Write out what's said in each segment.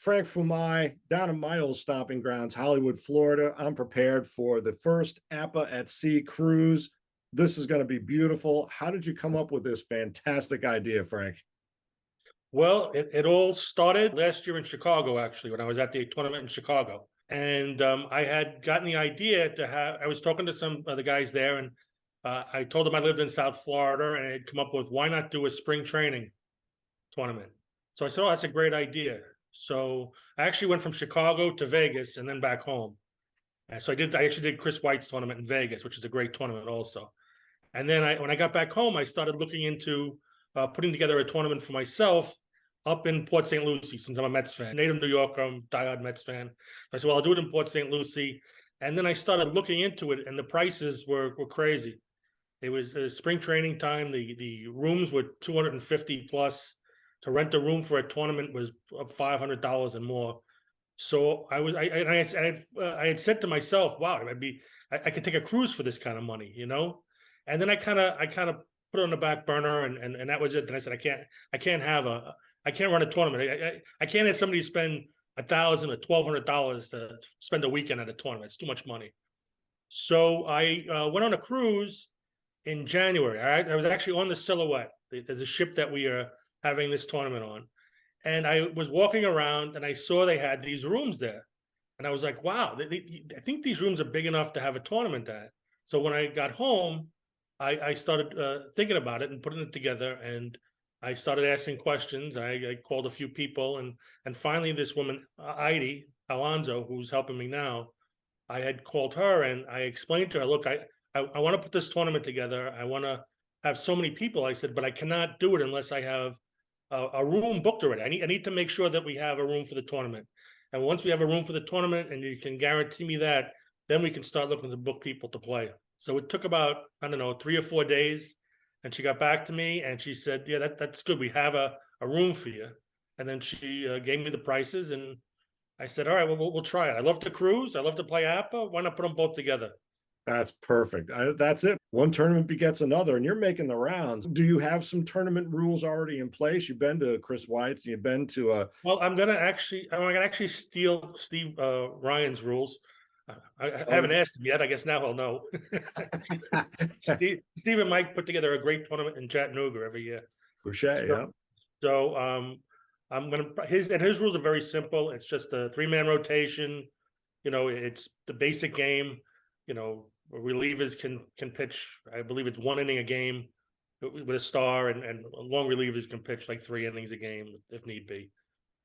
Frank Fumai, down in my old stomping grounds, Hollywood, Florida. I'm prepared for the first APBA at Sea cruise. This is going to be beautiful. How did you come up with this fantastic idea, Frank? Well, it all started last year in Chicago, actually, when I was at the tournament in Chicago. And I had gotten the idea to have, I was talking to some of the guys there, and I told them I lived in South Florida, and I had come up with, why not do a spring training tournament? So I said, oh, that's a great idea. So I actually went from Chicago to Vegas and then back home. And so I actually did Chris White's tournament in Vegas, which is a great tournament also. And then when I got back home, I started looking into putting together a tournament for myself up in Port St. Lucie, since I'm a Mets fan. Native New Yorker, I'm a diehard Mets fan. I said, well, I'll do it in Port St. Lucie. And then I started looking into it, and the prices were crazy. It was spring training time. The rooms were $250 plus. To rent a room for a tournament was $500 and more. So I had said to myself, wow, I could take a cruise for this kind of money, you know? And then I kind of put it on the back burner, and that was it. Then I said, I can't run a tournament. I can't have somebody spend $1,000 or $1,200 to spend a weekend at a tournament. It's too much money. So I went on a cruise in January. I was actually on the Silhouette. There's a ship that we are having this tournament on. And I was walking around, and I saw they had these rooms there. And I was like, wow, I think these rooms are big enough to have a tournament at. So when I got home, I started thinking about it and putting it together, and I started asking questions. I called a few people, and finally this woman, Heidi Alonso, who's helping me now, I had called her, and I explained to her, look, I want to put this tournament together. I want to have so many people. I said, but I cannot do it unless I have a room booked already. I need to make sure that we have a room for the tournament. And once we have a room for the tournament and you can guarantee me that, then we can start looking to book people to play. So it took about, I don't know, 3 or 4 days. And she got back to me and she said, yeah, that's good. We have a room for you. And then she gave me the prices, and I said, all right, well, we'll try it. I love to cruise. I love to play APBA. Why not put them both together? That's perfect. That's it. One tournament begets another, and you're making the rounds. Do you have some tournament rules already in place? You've been to Chris White's, you've been to Well, I'm gonna actually steal Steve Ryan's rules. I haven't asked him yet. I guess now he'll know. Steve and Mike put together a great tournament in Chattanooga every year. Boucher, yeah. So I'm gonna his rules are very simple. It's just a 3-man rotation. You know, it's the basic game. You know, relievers can pitch. I believe it's 1 inning a game with a star, and long relievers can pitch like 3 innings a game if need be.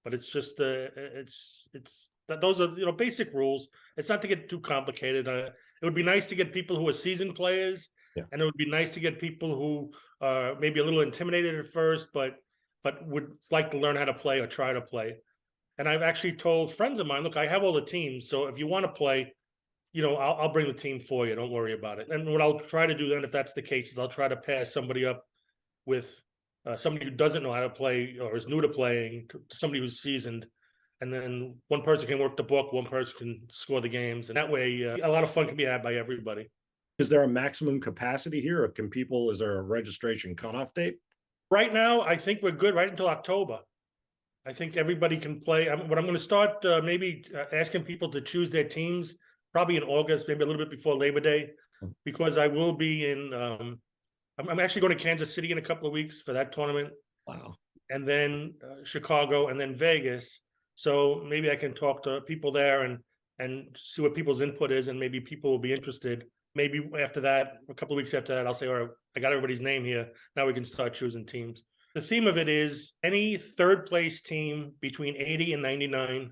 But it's just those are basic rules. It's not to get too complicated. It would be nice to get people who are seasoned players, yeah, and it would be nice to get people who are maybe a little intimidated at first, but would like to learn how to play or try to play. And I've actually told friends of mine, look, I have all the teams, so if you want to play, I'll bring the team for you. Don't worry about it. And what I'll try to do then, if that's the case, is I'll try to pass somebody up with somebody who doesn't know how to play or is new to playing to somebody who's seasoned. And then one person can work the book, one person can score the games. And that way, a lot of fun can be had by everybody. Is there a maximum capacity here? Or is there a registration cutoff date? Right now, I think we're good right until October. I think everybody can play. What I'm going to start maybe asking people to choose their teams probably in August, maybe a little bit before Labor Day, because I will be in, I'm actually going to Kansas City in a couple of weeks for that tournament. Wow. And then Chicago, and then Vegas. So maybe I can talk to people there and see what people's input is, and maybe people will be interested. Maybe after that, a couple of weeks after that, I'll say, all right, I got everybody's name here. Now we can start choosing teams. The theme of it is any third place team between 80 and 99,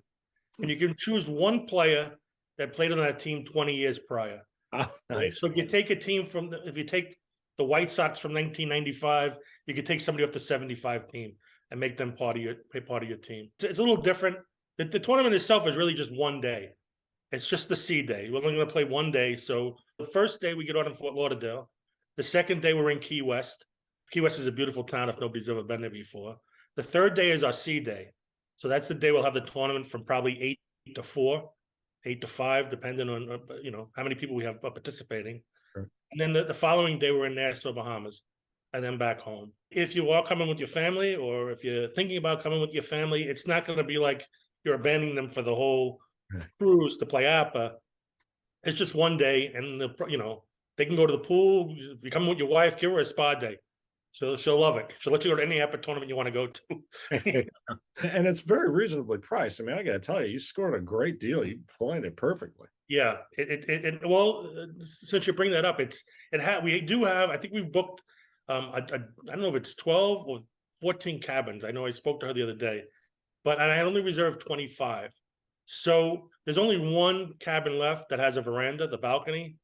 and you can choose one player that played on that team 20 years prior. Oh, nice. So if you take a team if you take the White Sox from 1995, you could take somebody off the 75 team and make them part of your team. It's a little different. The tournament itself is really just 1 day. It's just the seed day. We're only going to play 1 day. So the first day we get on in Fort Lauderdale. The second day we're in Key West. Key West is a beautiful town if nobody's ever been there before. The third day is our seed day. So that's the day we'll have the tournament from probably 8 to 4. 8 to 5, depending on how many people we have participating. Sure. And then the following day we're in Nassau, Bahamas, and then back home. If you are coming with your family, or if you're thinking about coming with your family, it's not going to be like you're abandoning them for the whole cruise to play APBA. It's just one day, and they can go to the pool. If you come with your wife, give her a spa day. She'll love it. She'll let you go to any APBA tournament you want to go to. And it's very reasonably priced. I mean, I got to tell you, you scored a great deal. You planned it perfectly. Yeah, well, since you bring that up, we do have. I think we've booked. I don't know if it's 12 or 14 cabins. I know I spoke to her the other day, but I only reserved 25. So there's only one cabin left that has a veranda, the balcony,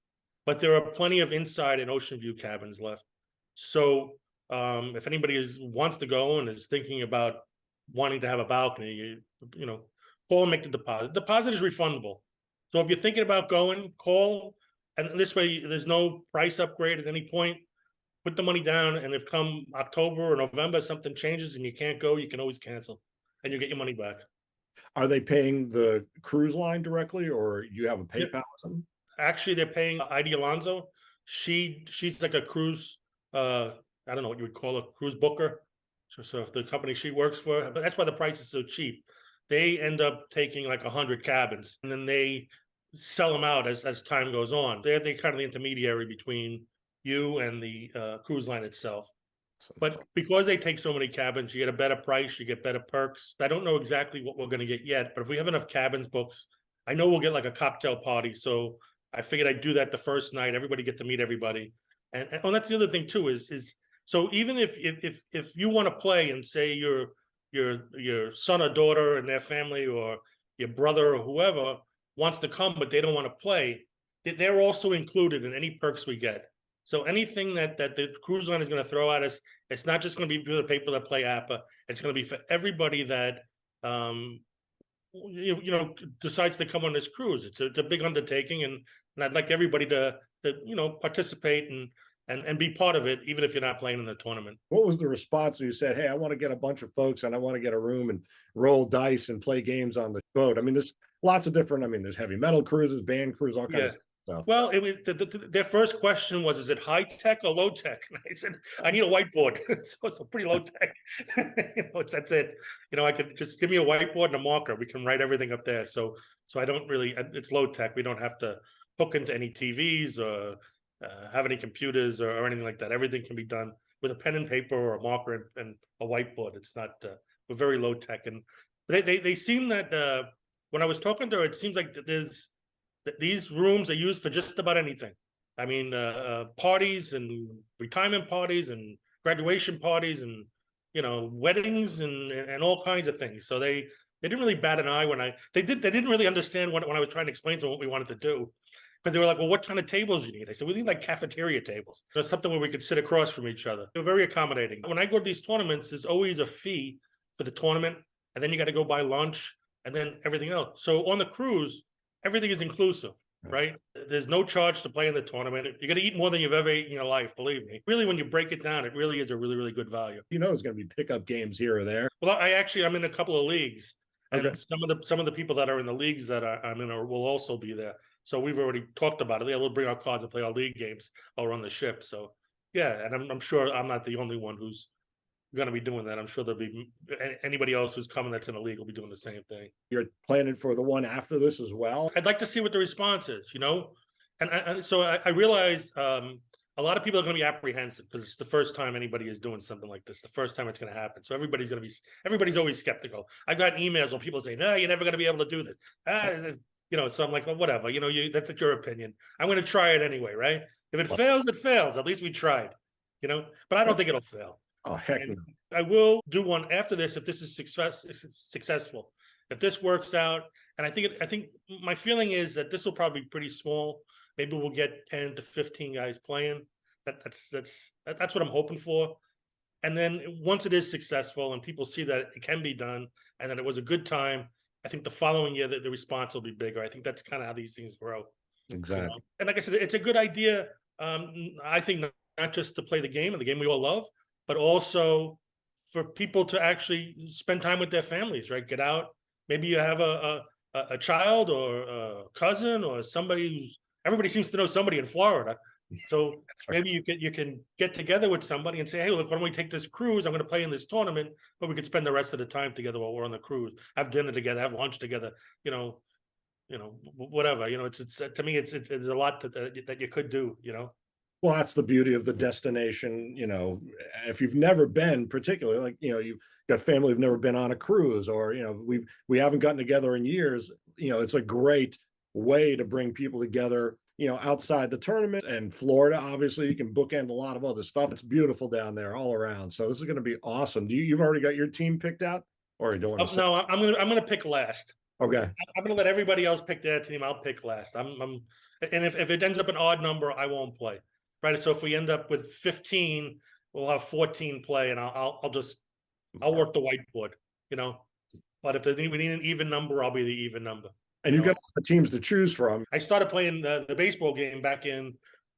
but there are plenty of inside and ocean view cabins left. So if anybody wants to go and is thinking about wanting to have a balcony, call and make the deposit. Deposit is refundable. So if you're thinking about going, call, and this way there's no price upgrade at any point. Put the money down, and if come October or November something changes and you can't go, you can always cancel, and you get your money back. Are they paying the cruise line directly, or you have a PayPal or something? Actually, they're paying Heidi Alonso. She's like a cruise. I don't know what you would call a cruise booker. So if the company she works for, but that's why the price is so cheap. They end up taking like 100 cabins, and then they sell them out as time goes on. They're kind of the intermediary between you and the cruise line itself. But because they take so many cabins, you get a better price, you get better perks. I don't know exactly what we're going to get yet, but if we have enough cabins books, I know we'll get like a cocktail party. So I figured I'd do that the first night. Everybody get to meet everybody, and that's the other thing too. Is so even if you want to play and say your son or daughter and their family or your brother or whoever wants to come, but they don't want to play, they're also included in any perks we get. So anything that the cruise line is going to throw at us, it's not just going to be for the people that play APBA. It's going to be for everybody that decides to come on this cruise. It's a big undertaking, and I'd like everybody to participate and be part of it, even if you're not playing in the tournament. What was the response when you said, "Hey, I want to get a bunch of folks and I want to get a room and roll dice and play games on the boat"? I mean, there's lots of different. I mean, there's heavy metal cruises, band cruises, all kinds of stuff. Well, it was their first question was, "Is it high tech or low tech?" And I said, "I need a whiteboard." So it's a pretty low tech. That's it. I could just give me a whiteboard and a marker. We can write everything up there. So I don't really. It's low tech. We don't have to hook into any TVs or have any computers or anything like that. Everything can be done with a pen and paper or a marker and a whiteboard. It's not. We're very low tech, and they seem that when I was talking to her, it seems like these rooms are used for just about anything. I mean, parties and retirement parties and graduation parties and weddings and all kinds of things. So they didn't really bat an eye they didn't really understand when I was trying to explain to them what we wanted to do, because they were like, "Well, what kind of tables do you need?" I said, "We need like cafeteria tables. There's something where we could sit across from each other." They're very accommodating. When I go to these tournaments, there's always a fee for the tournament, and then you got to go buy lunch and then everything else. So on the cruise, everything is inclusive, right? There's no charge to play in the tournament. You're going to eat more than you've ever eaten in your life, believe me. Really, when you break it down, it really is a really, really good value. There's going to be pickup games here or there. Well, I'm in a couple of leagues, and some of the people that are in the leagues that I'm in will also be there. So we've already talked about it. Yeah, we'll bring our cards and play our league games while we're on the ship. So yeah, and I'm sure I'm not the only one who's going to be doing that. I'm sure there'll be anybody else who's coming that's in a league will be doing the same thing. You're planning for the one after this as well? I'd like to see what the response is, and so I realize a lot of people are going to be apprehensive because it's the first time anybody is doing something like this, the first time it's going to happen. So everybody's always skeptical. I've gotten emails where people say, "No, you're never going to be able to do this." So I'm like, well, whatever, that's your opinion. I'm going to try it anyway, right? If it fails, it fails. At least we tried, but I don't think it'll fail. Oh, heck no. I will do one after this if this is successful. If this works out, and I think my feeling is that this will probably be pretty small. Maybe we'll get 10 to 15 guys playing. That's what I'm hoping for. And then once it is successful and people see that it can be done and that it was a good time, I think the following year the response will be bigger. I think that's kind of how these things grow. Exactly. And like I said, it's a good idea. I think not just to play the game and the game we all love, but also for people to actually spend time with their families, right? Get out. Maybe you have a child or a cousin or somebody everybody seems to know somebody in Florida. So That's right. maybe you can get together with somebody and say, hey, look, why don't we take this cruise? I'm going to play in this tournament, but we could spend the rest of the time together while we're on the cruise, have dinner together, have lunch together, whatever. It's to me, it's there's a lot that you could do. Well, that's the beauty of the destination. If you've never been, particularly like, you've got family who've never been on a cruise, or, we haven't gotten together in years, it's a great way to bring people together, outside the tournament. And Florida, obviously, you can bookend a lot of other stuff. It's beautiful down there all around. So this is going to be awesome. You've already got your team picked out, or you don't want to say? No, I'm gonna pick last. Okay. I'm gonna let everybody else pick their team. I'll pick last. And if it ends up an odd number, I won't play. Right. So if we end up with 15, we'll have 14 play, and I'll work the whiteboard. But if we need an even number, I'll be the even number. And you've got the teams to choose from. I started playing the baseball game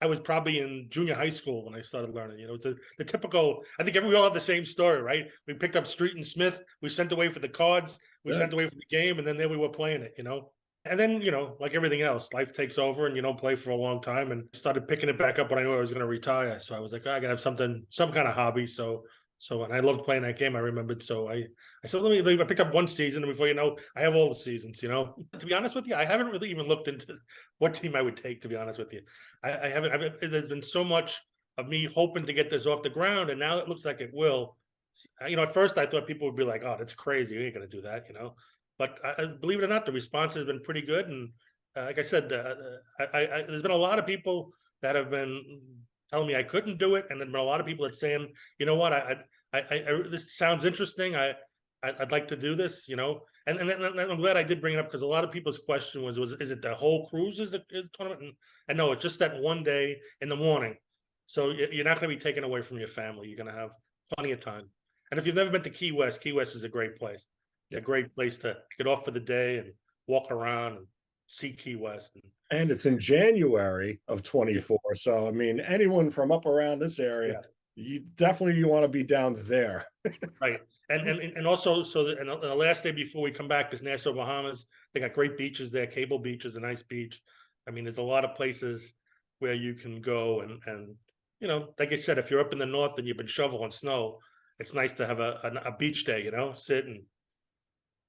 I was probably in junior high school when I started learning. It's the typical, I think we all have the same story, right? We picked up Street and Smith, we sent away for the cards, we sent away for the game, and then there we were playing it, And then, like everything else, life takes over and you don't play for a long time, and started picking it back up when I knew I was going to retire. So I was like, I gotta have some kind of hobby. And I loved playing that game, I remembered. So I said, I picked up one season, and before you know, I have all the seasons, To be honest with you, I haven't really even looked into what team I would take, to be honest with you. I haven't, there's been so much of me hoping to get this off the ground, and now it looks like it will. At first I thought people would be like, oh, that's crazy. We ain't going to do that, But believe it or not, the response has been pretty good. And like I said, there's been a lot of people that have been telling me I couldn't do it, and there's been a lot of people that saying, you know what, this sounds interesting. I'd like to do this, And I'm glad I did bring it up, because a lot of people's question was is it the whole cruise is a tournament? And no, it's just that one day in the morning. So you're not going to be taken away from your family. You're going to have plenty of time. And if you've never been to Key West is a great place. It's a great place to get off for the day and walk around and see Key West. And it's in January of 24. So, I mean, anyone from up around this area, you want to be down there. Right. And also, and the last day before we come back is Nassau, Bahamas. They got great beaches there. Cable Beach is a nice beach. I mean, there's a lot of places where you can go. And like I said, if you're up in the north and you've been shoveling snow, it's nice to have a beach day, sit and,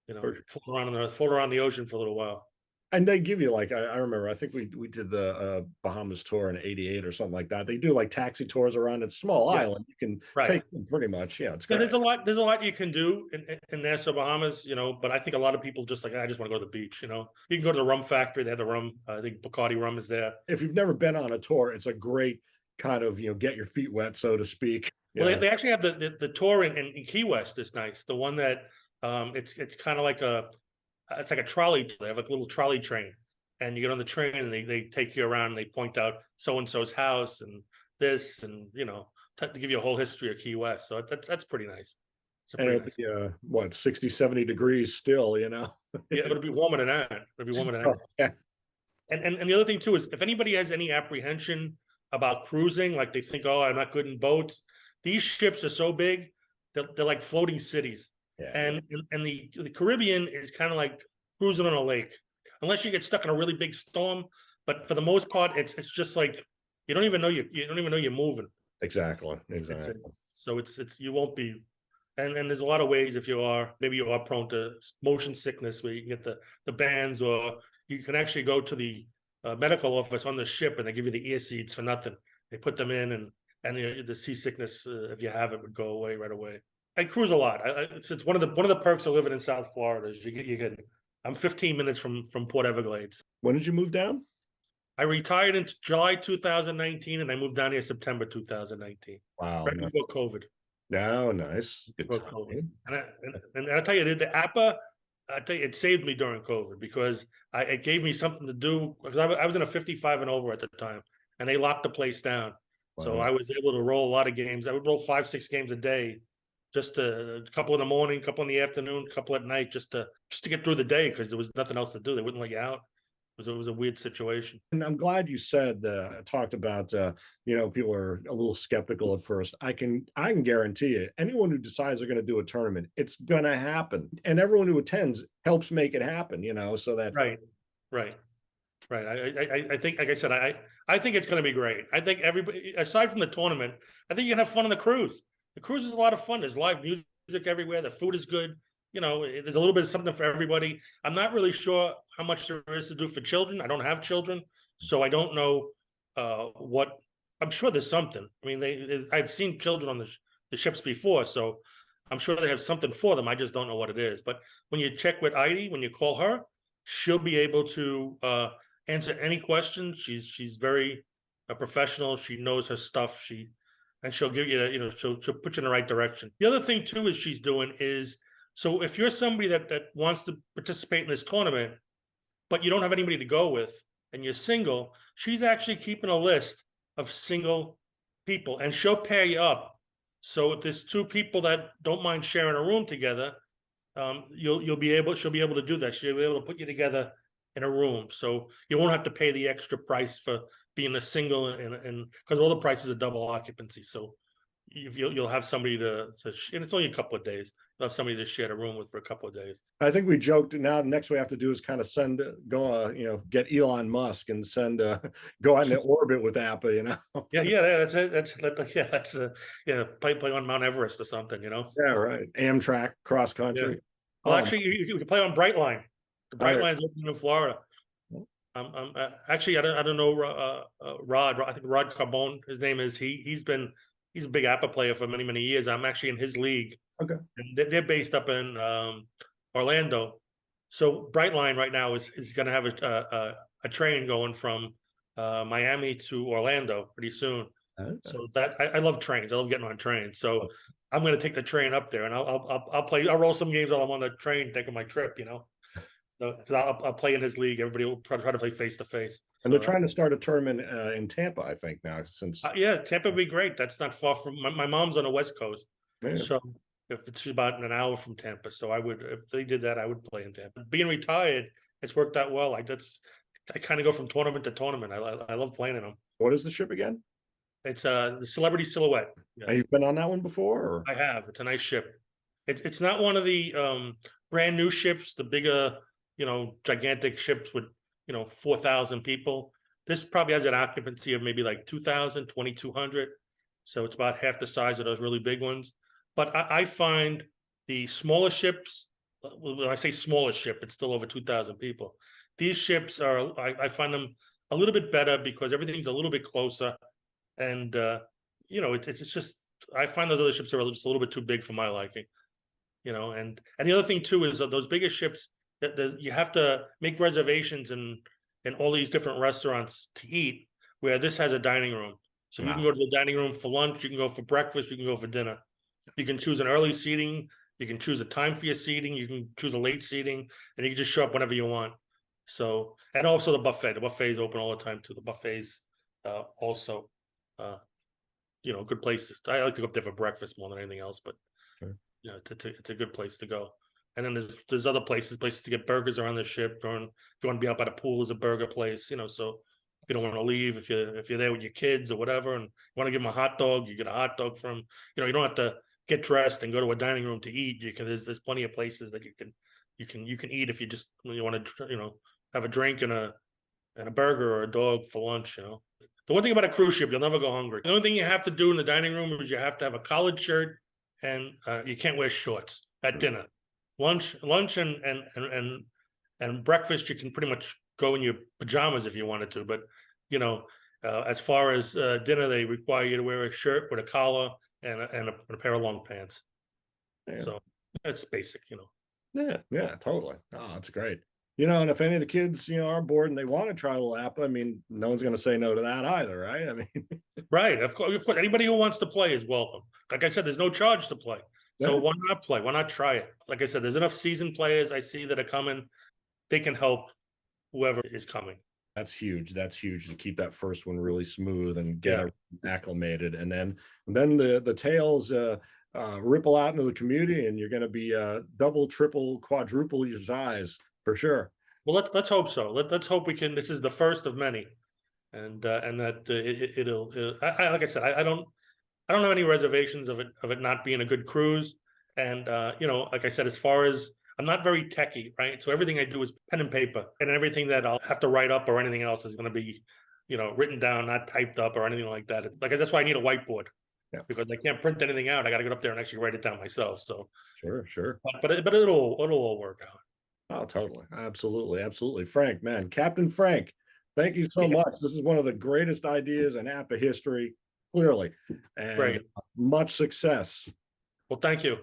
float around the ocean for a little while. And they give you, like, I remember, I think we did the Bahamas tour in '88 or something like that. They do like taxi tours around a small island. You can take them pretty much. Yeah, it's great. There's a lot you can do in Nassau, Bahamas, but I think a lot of people just like, I just want to go to the beach. You can go to the rum factory. They have the rum. I think Bacardi rum is there. If you've never been on a tour, it's a great kind of, get your feet wet, so to speak. Well, they actually have the tour in Key West is nice. The one that it's kind of like it's like a trolley. They have like a little trolley train, and you get on the train, and they take you around, and they point out so and so's house and this, and to give you a whole history of Key West. So that's pretty nice. And it'll be, what, 60, 70 degrees still, Yeah, it'll be warmer than that. It'll be warmer than that. Oh, yeah. And the other thing too is, if anybody has any apprehension about cruising, like they think, oh, I'm not good in boats. These ships are so big, they're like floating cities. Yeah. And the Caribbean is kind of like cruising on a lake, unless you get stuck in a really big storm. But for the most part, it's just like you don't even know you're moving. Exactly. So you won't be. And there's a lot of ways, if you are prone to motion sickness, where you can get the bands, or you can actually go to the medical office on the ship, and they give you the ear seeds for nothing. They put them in, and the seasickness, if you have it, would go away right away. I cruise a lot. It's one of the perks of living in South Florida is you get. I'm 15 minutes from Port Everglades. When did you move down? I retired in July 2019, and I moved down here September 2019. Wow! Right before COVID. No, nice. Good before COVID. And I tell you, the APBA, it saved me during COVID, because it gave me something to do, because I was in a 55 and over at the time, and they locked the place down. Wow. So I was able to roll a lot of games. I would roll 5-6 games a day. Just a couple in the morning, a couple in the afternoon, a couple at night, just to get through the day, because there was nothing else to do. They wouldn't let you out. It was a weird situation. And I'm glad you talked about people are a little skeptical at first. I can guarantee you, anyone who decides they're going to do a tournament, it's going to happen, and everyone who attends helps make it happen. So that right. Right. I think, like I said, I think it's going to be great. I think everybody, aside from the tournament, I think you can have fun on the cruise. The cruise is a lot of fun. There's live music everywhere. The food is good. There's a little bit of something for everybody. I'm not really sure how much there is to do for children. I don't have children, so I don't know what. I'm sure there's something. I mean, I've seen children on the ships before, so I'm sure they have something for them. I just don't know what it is. But when you check with Heidi, when you call her, she'll be able to answer any questions. She's very professional. She knows her stuff. And she'll give you, she'll put you in the right direction. The other thing too is she's doing is, so if you're somebody that wants to participate in this tournament, but you don't have anybody to go with, and you're single, she's actually keeping a list of single people, and she'll pair you up. So if there's two people that don't mind sharing a room together, she'll be able to do that. She'll be able to put you together in a room, so you won't have to pay the extra price for being a single, and because all the prices are double occupancy. So you'll have somebody to and it's only a couple of days. You'll have somebody to share a room with for a couple of days. I think we joked. Now, the next we have to do is kind of get Elon Musk and go out into orbit with APBA. Yeah, that's it. Play on Mount Everest or something. Yeah, right. Amtrak cross country. Yeah. Well, actually, you can play on Brightline. The Brightline's open in Florida. Actually, I don't know Rod. I think Rod Carbone, his name is. He's a big APBA player for many years. I'm actually in his league. Okay. And they're based up in Orlando. So Brightline right now is going to have a train going from Miami to Orlando pretty soon. Okay. So that I love trains. I love getting on trains. So I'm going to take the train up there, and I'll play. I'll roll some games while I'm on the train taking my trip. Because I'll play in his league. Everybody will try to play face to face. And they're trying to start a tournament in Tampa, I think now. Since yeah, Tampa would be great. That's not far from my mom's on the West Coast, so if it's about an hour from Tampa, so if they did that, I would play in Tampa. Being retired, it's worked out well. I kind of go from tournament to tournament. I love playing in them. What is the ship again? It's the Celebrity Silhouette. Yeah. Have you been on that one before? Or? I have. It's a nice ship. It's not one of the brand new ships, the bigger, gigantic ships with 4,000 people. This probably has an occupancy of maybe like 2,000, 2,200. So it's about half the size of those really big ones. But I find the smaller ships, when I say smaller ship, it's still over 2,000 people. These ships I find them a little bit better because everything's a little bit closer. And, it's just, I find those other ships are just a little bit too big for my liking, and the other thing too is those bigger ships, that you have to make reservations in all these different restaurants to eat, where this has a dining room. So you can go to the dining room for lunch, you can go for breakfast, you can go for dinner. You can choose an early seating, you can choose a time for your seating, you can choose a late seating, and you can just show up whenever you want. So, and also the buffet. The buffet is open all the time too. The buffets also, good places. I like to go up there for breakfast more than anything else, but it's a good place to go. And then there's other places to get burgers around the ship, or if you want to be out by the pool, there's a burger place. So if you don't want to leave, if you're there with your kids or whatever, and you want to give them a hot dog, you get a hot dog from. You don't have to get dressed and go to a dining room to eat. There's plenty of places that you can eat if you want to have a drink and a burger or a dog for lunch. The one thing about a cruise ship, you'll never go hungry. The only thing you have to do in the dining room is you have to have a collared shirt, and you can't wear shorts at dinner. Lunch and breakfast, you can pretty much go in your pajamas if you wanted to. But as far as dinner, they require you to wear a shirt with a collar and a pair of long pants. Yeah. So that's basic, Yeah, totally. Oh, that's great. And if any of the kids, are bored and they want to try a little APBA, I mean, no one's going to say no to that either, right? I mean, right. Of course, anybody who wants to play is welcome. Like I said, there's no charge to play. So why not play? Why not try it? Like I said, there's enough seasoned players I see that are coming. They can help whoever is coming. That's huge. That's huge to keep that first one really smooth and get acclimated. And then the tails ripple out into the community, and you're going to be double, triple, quadruple your size for sure. Well, let's hope so. Let's hope we can. This is the first of many, and that it'll. Like I said, I don't have any reservations of it not being a good cruise. And like I said, as far as I'm not very techy, right? So everything I do is pen and paper, and everything that I'll have to write up or anything else is going to be, written down, not typed up or anything like that. Like that's why I need a whiteboard. Yeah. Because I can't print anything out. I got to get up there and actually write it down myself. So, Sure. but it'll all work out. Oh, totally. Absolutely. Frank, man, Captain Frank, thank you so much. This is one of the greatest ideas in APBA history, clearly, and Great. much success. Well, thank you.